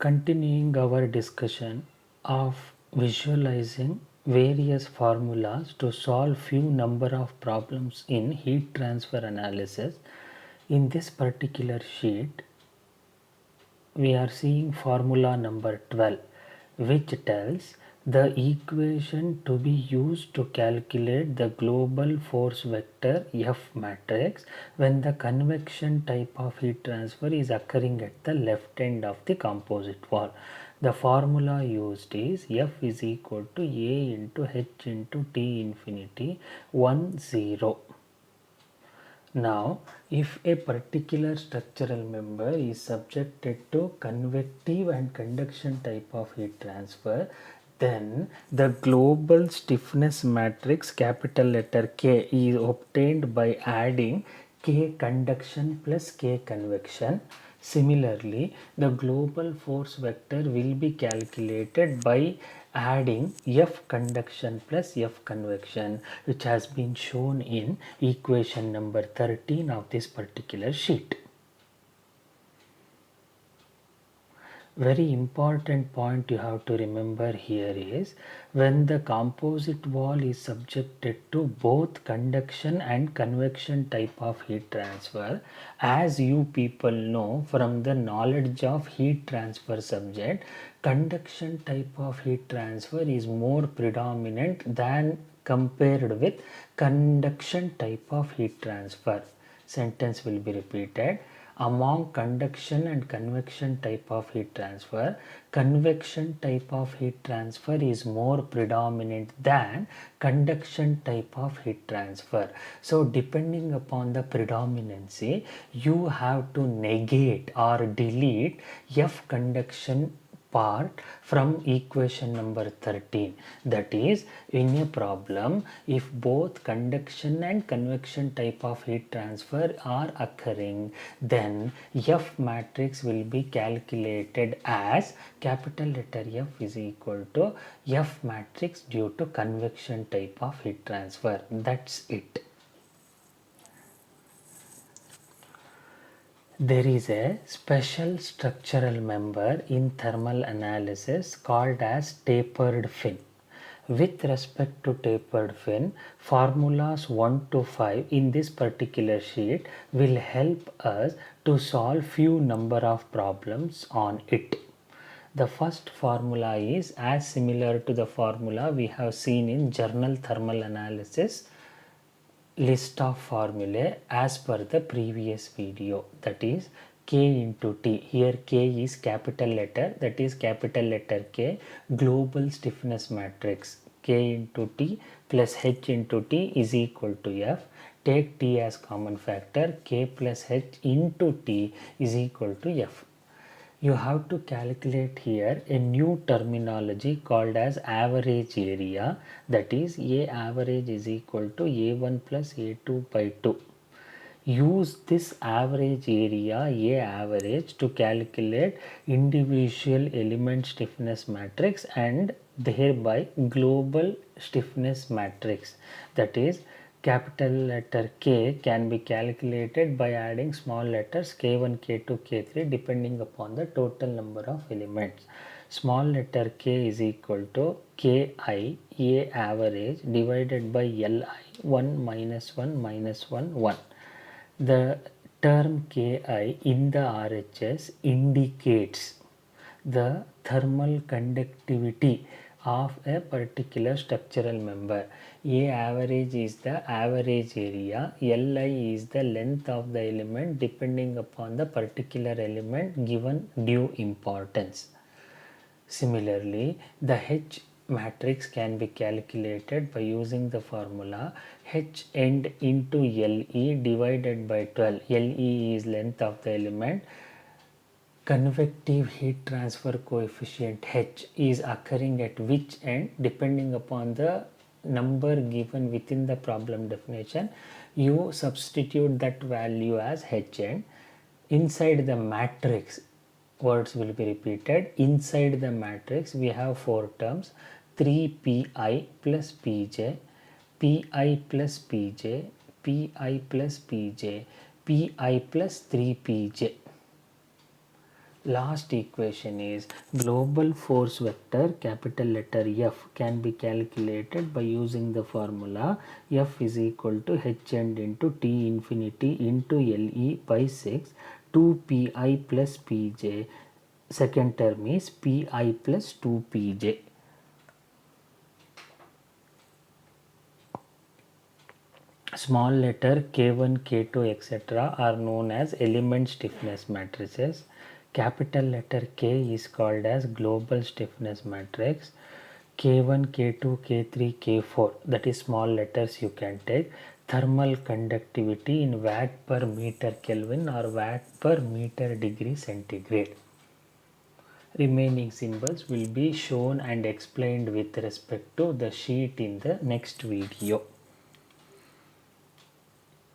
Continuing our discussion of visualizing various formulas to solve few number of problems in heat transfer analysis, in this particular sheet we are seeing formula number 12, which tells the equation to be used to calculate the global force vector F matrix when the convection type of heat transfer is occurring at the left end of the composite wall. The formula used is F is equal to A into H into T infinity 1 0. Now, if a particular structural member is subjected to convective and conduction type of heat transfer, then the global stiffness matrix capital letter K is obtained by adding K conduction plus K convection. Similarly, the global force vector will be calculated by adding F conduction plus F convection, which has been shown in equation number 13 of this particular sheet. Very important point you have to remember here is when the composite wall is subjected to both conduction and convection type of heat transfer, as you people know from the knowledge of heat transfer subject, conduction type of heat transfer is more predominant than compared with conduction type of heat transfer. Sentence will be repeated. Among conduction and convection type of heat transfer, convection type of heat transfer is more predominant than conduction type of heat transfer. So depending upon the predominancy, you have to negate or delete F conduction part from equation number 13. That is, in a problem, if both conduction and convection type of heat transfer are occurring, then F matrix will be calculated as capital letter F is equal to F matrix due to convection type of heat transfer. That's it. There is a special structural member in thermal analysis called as tapered fin. With respect to tapered fin, formulas 1 to 5 in this particular sheet will help us to solve few number of problems on it. The first formula is as similar to the formula we have seen in Journal Thermal Analysis list of formulae as per the previous video, that is K into T. Here K is capital letter, that is capital letter K, global stiffness matrix. K into T plus H into T is equal to F. Take T as common factor, K plus H into T is equal to F. You have to calculate here a new terminology called as average area, that is A average is equal to A1 plus A2 by 2. Use this average area A average to calculate individual element stiffness matrix and thereby global stiffness matrix, that is capital letter K can be calculated by adding small letters K1, K2, K3 depending upon the total number of elements. Small letter K is equal to Ki A average divided by Li 1 minus 1 minus 1 1. The term Ki in the RHS indicates the thermal conductivity of a particular structural member. A average is the average area, Li is the length of the element depending upon the particular element given due importance. Similarly, the H matrix can be calculated by using the formula H end into Le divided by 12. Le is length of the element. Convective heat transfer coefficient H is occurring at which end depending upon the number given within the problem definition. You substitute that value as H end. Inside the matrix, words will be repeated. Inside the matrix we have four terms: 3pi plus pj, pi plus pj, pi plus pj, pi plus 3pj. Last equation is global force vector capital letter F can be calculated by using the formula F is equal to h end into T infinity into LE by 6 2pi plus pj. Second term is pi plus 2pj. Small letter k1, k2, etc. are known as element stiffness matrices. Capital letter K is called as global stiffness matrix. K1, K2, K3, K4, that is small letters you can take. Thermal conductivity in watt per meter Kelvin or watt per meter degree centigrade. Remaining symbols will be shown and explained with respect to the sheet in the next video.